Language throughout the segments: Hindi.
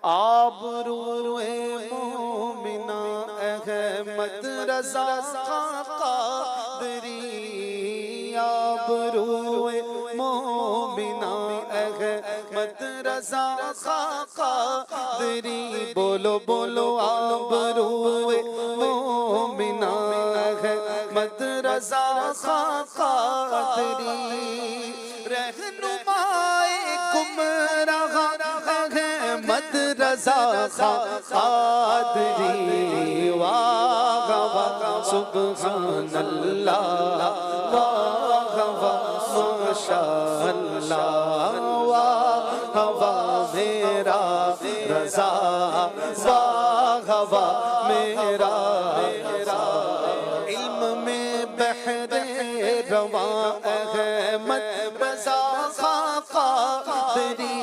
आबरूए मोमिना अहमद रज़ा क़ादरी, आबरूए मोमिना अहमद रज़ा क़ादरी। बोलो बोलो आबरूए मोमिना अहमद रज़ा क़ादरी। रहनुमाए गुमराह अहमद रज़ा क़ादरी। वाह वाह सुब्हानल्लाह, वाह वाह माशाअल्लाह, वाह वाह मेरा रज़ा, वाह वाह मेरा इल्म में बहरे रवा अहमद रज़ा क़ादरी।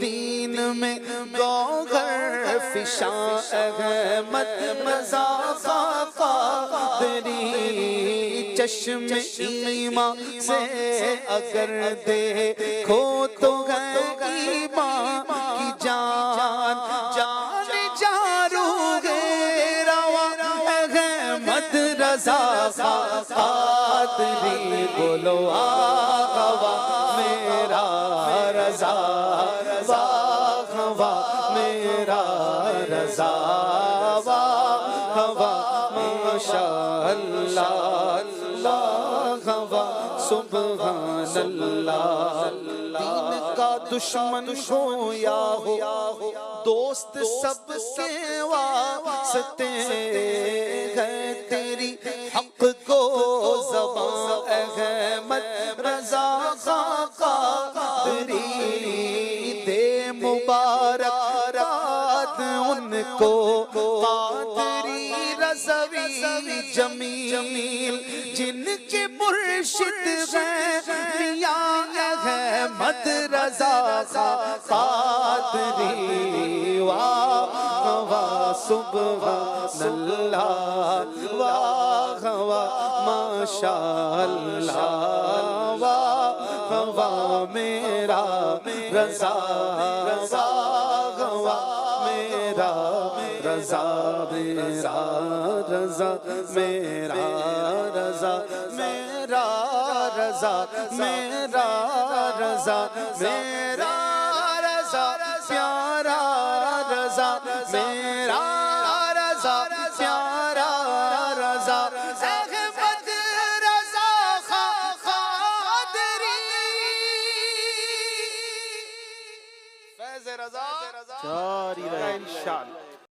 दीन में गौहर फिशा अहमद रज़ा क़ादरी। चश्मे ईमान से अगर देखो तो है ईमान की जान, जान जारूगे रवा अहमद रज़ा क़ादरी। बोलो आवा मेरा रज़ा, वाह वाह मेरा रज़ा, वाह वाह माशाअल्लाह, अल्लाह वाह सुब्हानल्लाह। दीन का दुश्मन हो या हो दोस्त सबके वास्ते है, तेरी हक को ज़बां अहमद रज़ा क़ादरी। दे मुबारकबाद उनको क़ादरी रज़वी जमील, जिनके मुर्शिद हैं मियां अहमद रज़ा क़ादरी। वाह वाह सुब्हानल्लाह, वाह वाह माशाअल्लाह, वाह वाह मेरा रज़ा, वाह वाह मेरा रज़ा, मेरा रज़ा, मेरा रज़ा, मेरा रज़ा, मेरा रज़ा, मेरा रज़ा प्यारा रज़ा, मेरा रज़ा प्यारा रज़ा अहमद रज़ा क़ादरी। फैज़ रज़ा जारी रहे इंशाअल्लाह।